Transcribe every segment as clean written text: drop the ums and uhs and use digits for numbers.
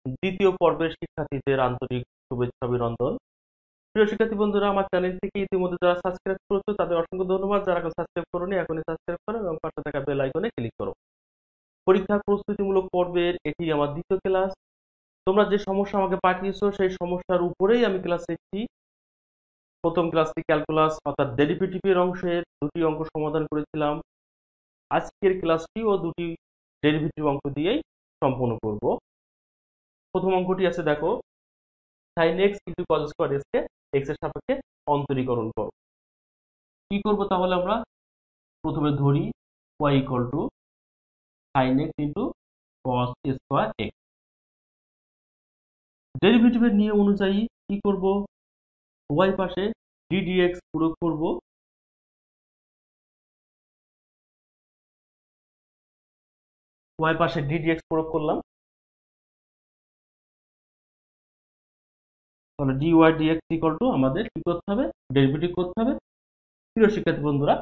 দ্বিতীয় পর্বের শিক্ষার্থীদের আন্তরিক শুভেচ্ছা অভিনন্দন। প্রিয় শিক্ষার্থী বন্ধুরা, আমার চ্যানেল থেকে ইতিমধ্যে যারা সাবস্ক্রাইব করেছো তাদের অসংখ্য ধন্যবাদ। যারা এখন সাবস্ক্রাইব করোনি এখনই সাবস্ক্রাইব করো এবং পাশে থাকা বেল আইকনে ক্লিক করো। পরীক্ষার প্রস্তুতিমূলক পর্বের এটি আমার দ্বিতীয় ক্লাস। তোমরা যে সমস্যা আমাকে পাঠিয়েছো সেই সমস্যার উপরেই আমি ক্লাস নিচ্ছি। প্রথম ক্লাসটি ক্যালকুলাস অর্থাৎ ডেরিভেটিভের অংশের দুটি অঙ্ক সমাধান করেছিলাম। আজকের ক্লাসটিও দুটি ডেরিভেটিভ অঙ্ক দিয়েই সম্পন্ন করব। প্রথম অঙ্কটি আছে, দেখো, sin x into cos square x কে x এর সাপেক্ষে অন্তরীকরণ করো। কি করব তাহলে? আমরা প্রথমে ধরি y equal two sin x into cos square x। ডেরিভেটিভের নিয়ম অনুযায়ী কি করব? y পাশে ddx প্রয়োগ করব। y পাশে ddx প্রয়োগ করলাম, তাহলে dy dx ইকুয়াল টু আমাদের কি করতে হবে? ডেরিভেটিভ করতে হবে। প্রিয় শিক্ষার্থী বন্ধুরা,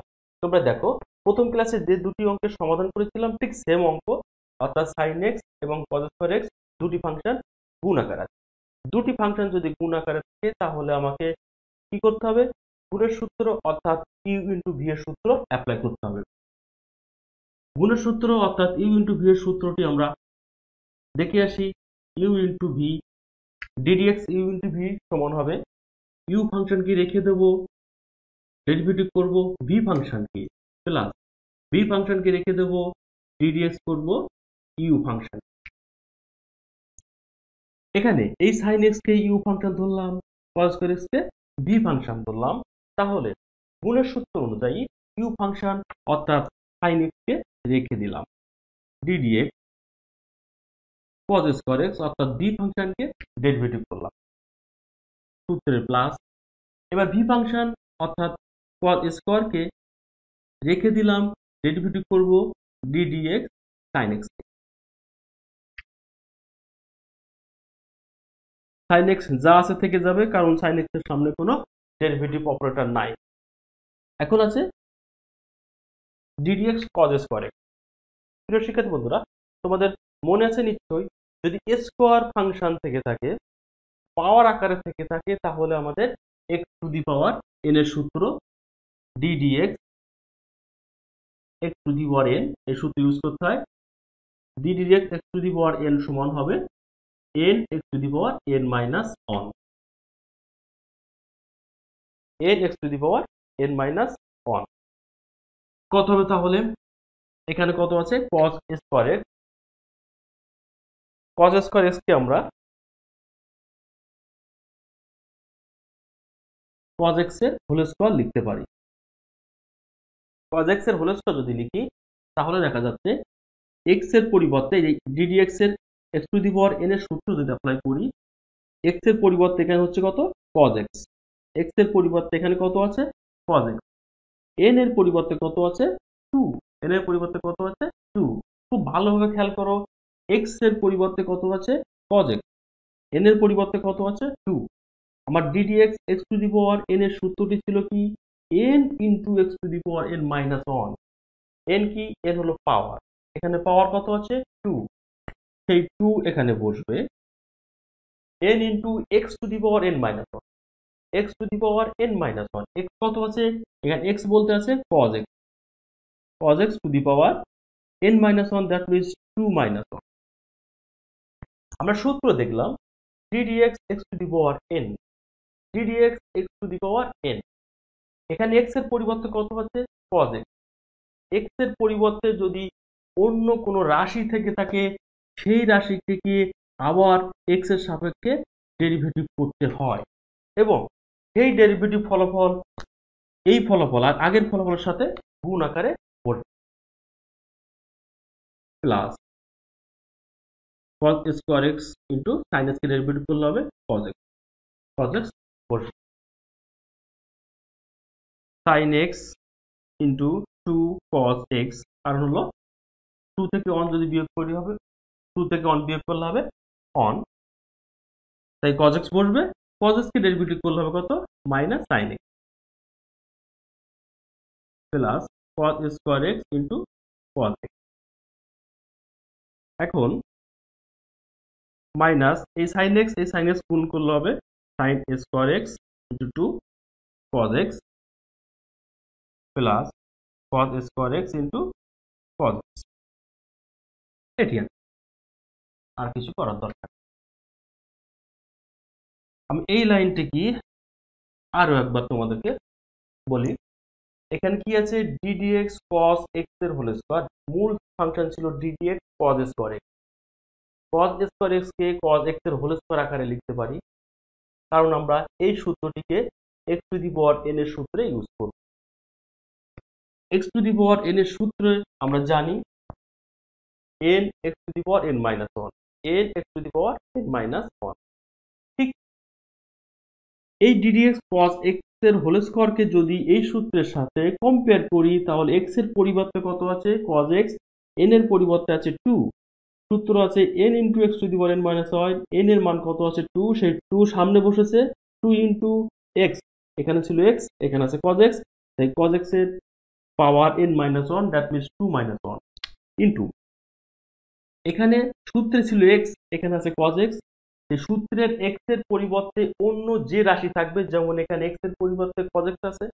তোমরা দেখো, প্রথম ক্লাসে যে দুটি অঙ্কের সমাধান করেছিলাম ঠিক সেম অঙ্ক, অর্থাৎ sin x এবং cos স্কয়ার x দুটি ফাংশন গুণ আকারে আছে। দুটি ফাংশন যদি গুণ আকারে থাকে তাহলে আমাকে কি করতে হবে? গুণের সূত্র অর্থাৎ u ইন্টু v এর সূত্র অ্যাপ্লাই করতে হবে। গুণের সূত্র অর্থাৎ u ইন্টু v এর সূত্রটি আমরা দেখে আসি। u into v ddx u into v সমান হবে u ফাংশনকে রেখে দেবো, ডেরিভেটিভ করব v ফাংশনকে, প্লাস v ফাংশনকে রেখে দেবো, ddx করব u ফাংশন। এখানে এই sin x কে u ফাংশন ধরলাম, cos স্কয়ার x কে v ফাংশন ধরলাম। তাহলে গুণের সূত্র অনুযায়ী u ফাংশন অর্থাৎ sin x কে রেখে দিলাম, ddx cos স্কয়ার x অর্থাৎ v ফাংশনকে ডেরিভেটিভ করলাম, সূত্রের প্লাস। এবার v ফাংশন অর্থাৎ cos স্কয়ার কে রেখে দিলাম, ডেরিভেটিভ করব ddx sin x। sin x যা আছে থেকে যাবে, কারণ sin x এর সামনে কোনো ডেরিভেটিভ অপারেটর নাই। এখন আছে ddx cos স্কয়ার x। প্রিয় শিক্ষার্থী বন্ধুরা, তোমাদের মনে আছে নিশ্চয়ই, যদি স্কয়ার ফাংশন থেকে থাকে, পাওয়ার আকারে থেকে থাকে, তাহলে আমাদের x two the power n এর সূত্র ddx x two the power n এই সূত্র ইউজ করতে হয়। ddx x two the power n সমান হবে n x two the power n minus 1, n x two the power n minus 1। কত হবে তাহলে? এখানে কত আছে? cos square x। cos square x কে আমরা cos x এর হোল স্কয়ার লিখতে পারি। cos x এর হোল স্কয়ার যদি লিখি তাহলে দেখা যাচ্ছে x এর পরিবর্তে এই ddx এর x two the power n এর সূত্র যদি অ্যাপ্লাই করি, x এর পরিবর্তে এখানে হচ্ছে কত? cos x। x এর পরিবর্তে এখানে কত আছে? cos x। n এর পরিবর্তে কত আছে? 2। n এর পরিবর্তে কত আছে? 2। খুব ভালোভাবে খেয়াল করো, x এর পরিবর্তে কত আছে? cos x। n এর পরিবর্তে কত আছে? 2। আমার ddx x two the power n এর সূত্রটি ছিল কি? n into x two the power n minus 1। n কি? n হলো পাওয়ার। এখানে পাওয়ার কত আছে? 2। সেই 2 এখানে বসবে n into x two the power n minus 1। x two the power n minus 1, x কত আছে? এখানে x বলতে আছে cos x। cos x two the power n minus 1, that means 2 minus 1। আমরা সূত্র দেখলাম ddx x two the power n, ddx x two the power n। এখানে x এর পরিবর্তে কত আছে? cos x। x এর পরিবর্তে যদি অন্য কোনো রাশি থেকে থাকে, সেই রাশি থেকে আবার x এর সাপেক্ষে ডেরিভেটিভ করতে হয় এবং এই ডেরিভেটিভ ফলাফল এই ফলাফল আর আগের ফলাফলের সাথে গুণ আকারে বসবে, plus cos square x into sin x কে ডেরিভেটিভ করলে হবে cos x। cos x বসবে sin x into 2 cos x, কারণ হলো 2 থেকে 1 যদি বিয়োগ করি হবে 2 থেকে 1 বিয়োগ করলে হবে 1, তাই cos x বসবে। cos x কে ডেরিভেটিভ করলে হবে কত? Minus sin x plus cos square x into cos x। এখন মাইনাস এই সাইন এক্স গুণ করলে হবে sine square x into 2 cos x plus cos square x into cos x. এটি আর কিছু করার দরকার। আমি এই লাইনটি কি আরো একবার তোমাদেরকে বলি। এখানে কি আছে, ডিডিএক্স কস এক্স এর হোল স্কোয়ার, মূল ফাংশন ছিল d d x cos square x. Cos square x কে কজ এক্স এর হোল স্কোয়ার আকারে লিখতে পারি, কারণ আমরা এই সূত্রটিকে x to the power n এর সূত্রে ইউজ করব। X to the power n এর সূত্রে আমরা জানি n x to the power n minus one, n x to the power n minus one. ঠিক এই ডিডিএক্স কস এক্স এর হোল স্কোয়ারকে যদি এই সূত্রের সাথে কম্পেয়ার করি, তাহলে এক্স এর পরিবর্তে কত আছে কজ এক্স, এন এর পরিবর্তে আছে 2, সূত্র আছে n into x to the power n minus one, N এর মান কত আছে 2, সেই 2 সামনে বসেছে, 2 ইন্টু এক্স, এখানে ছিল এক্স, এখানে আছে কজ এক্স, তাই কজ এক্স এর power n minus one, that means 2 minus one into এখানে সূত্রে ছিল এক্স, এখানে আছে কজ এক্স, সেই সূত্রের এক্স এর পরিবর্তে অন্য যে রাশি থাকবে, যেমন এখানে এক্স এর পরিবর্তে কজ এক্স আছে,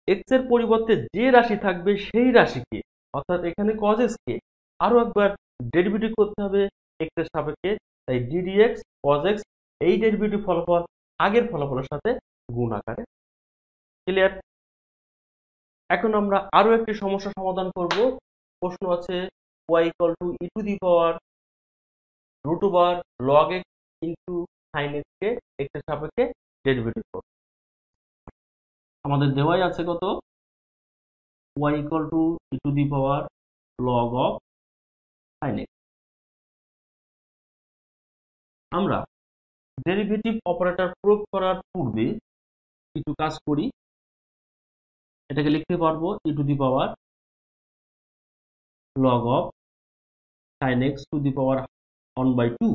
এক্স এর পরিবর্তে যে রাশি থাকবে সেই রাশিকে, অর্থাৎ এখানে কজ এক্স কে আরো একবার ডেরিভেটিভ করতে হবে এক্স এর সাপেক্ষে, তাই ডিডিএক্স কজ এক্স এই ডেরিভেটিভ ফলাফল আগের ফলাফলের সাথে গুণ আকারে। ক্লিয়ার? এখন আমরা আরো একটি সমস্যা সমাধান করব। প্রশ্ন আছে y equal to e to the power root over log x into sine x কে এক্স এর সাপেক্ষে ডেরিভেটিভ করব। আমাদের দেওয়াই আছে কত, y equal to e to the power log of sine x. আমরা ডেরিভেটিভ অপারেটর প্রয়োগ করার পূর্বে কিছু কাজ করি। এটাকে লিখতে পারবো e to the power log of sine x to the power 1/2,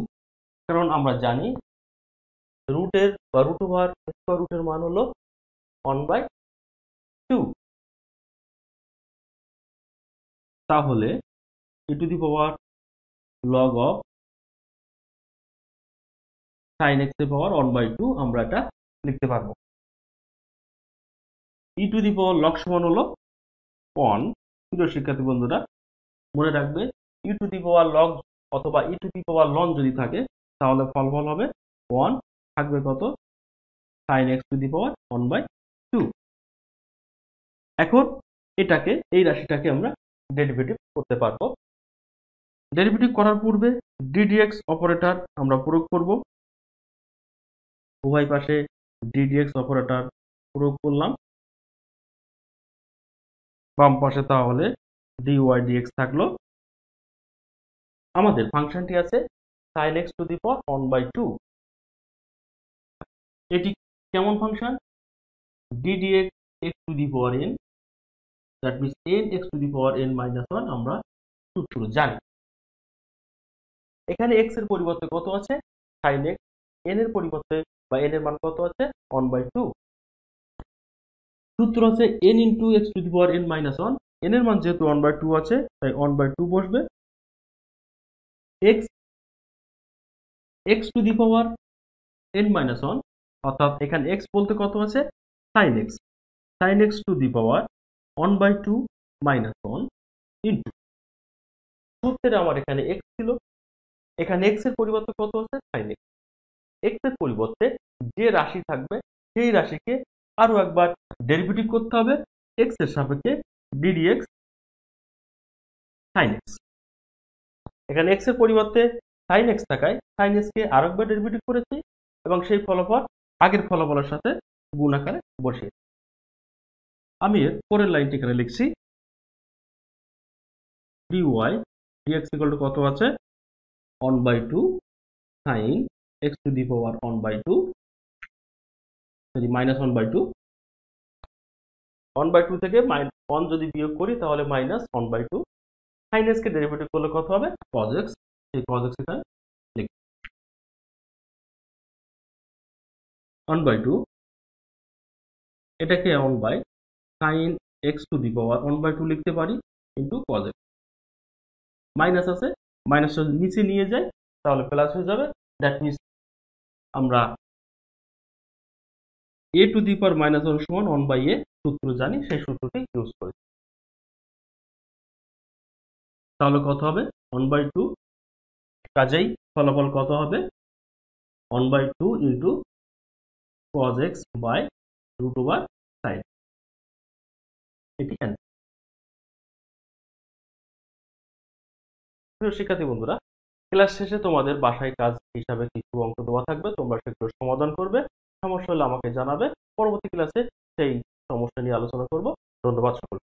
কারণ আমরা জানি রুটের বা রুট ওভার স্কয়ার রুটের মান হলো 1/2। তাহলে e to the power log of sine x এর পাওয়ার 1/2 আমরা এটা লিখতে পারবো। E to the power log সমান হলো 1। প্রিয় শিক্ষার্থী বন্ধুরা, মনে রাখবে ই টু দি পাওয়ার লগ অথবা ই টু দি পাওয়ার লন যদি থাকে, তাহলে ফলাফল হবে 1, থাকবে কত sign x to the power 1/2। এখন এটাকে এই রাশিটাকে আমরা ডেরিভেটিভ করতে পারবো। ডেরিভেটিভ করার পূর্বে ডিডিএক্স অপারেটর আমরা প্রয়োগ করব। উভয় পাশে ডিডিএক্স অপারেটর প্রয়োগ করলাম, বাম পাশে তাহলে ডিওয়াই ডিএক্স থাকলো। আমাদের ফাংশনটি আছে sin x two the power 1/2। এটি কেমন function, ddx x two the power n, that means n x two the power n minus 1 আমরা সূত্র জানি। এখানে x এর পরিবর্তে কত আছে sin x, n এর পরিবর্তে বা n এর মান কত আছে 1/2। সূত্র আছে n into x two the power n minus 1, n এর মান যেহেতু 1/2 আছে তাই 1/2 বসবে। x two the power n minus 1, অর্থাৎ এখানে x বলতে কত আছে sin x two the power 1/2 minus 1 into সূত্রে আমার এখানে x ছিল, এখানে x এর পরিবর্তে কত আছে sin x, x এর পরিবর্তে যে রাশি থাকবে সেই রাশিকে আরো একবার ডেরিভেটিভ করতে হবে x এর সাপেক্ষে ddx sin x। এখানে x এর পরিবর্তে sin x থাকায় sin x কে আরেকবার ডেরিভেটিভ করেছি এবং সেই ফলাফল আগের ফলাফলের সাথে গুণ আকারে বসিয়ে। আমি এর পরের লাইনটি এখানে লিখছি, dy dx ইকুয়াল টু কত আছে 1/2 sin x two the power 1/2, যদি মাইনাস 1/2 থেকে 1 যদি বিয়োগ করি তাহলে মাইনাস 1/2, sin x কে ডেরিভেটিভ করলে কত হবে cos x, এই cos x এখানে লিখি 1/2, এটাকে 1 sin x two the power 1/2 লিখতে পারি ইন্টু cos x, মাইনাস আছে মাইনাসটা নিচে নিয়ে যায় তাহলে প্লাস হয়ে যাবে। দ্যাট মিনস আমরা a টু দি পাওয়ার -1 সমান 1/a সূত্র জানি, সেই সূত্রটি ইউজ করি। তাহলে কত হবে 1/2, কাজেই ফলাফল কত হবে 1/2 into cos x by √sin। এটি অ্যান্সার। প্রিয় শিক্ষার্থী বন্ধুরা, ক্লাস শেষে তোমাদের বাসায় কাজ হিসাবে কিছু অঙ্ক দেওয়া থাকবে, তোমরা সেগুলো সমাধান করবে। সমস্যা হলে আমাকে জানাবে, পরবর্তী ক্লাসে সেই সমস্যা নিয়ে আলোচনা করব। ধন্যবাদ সকলকে।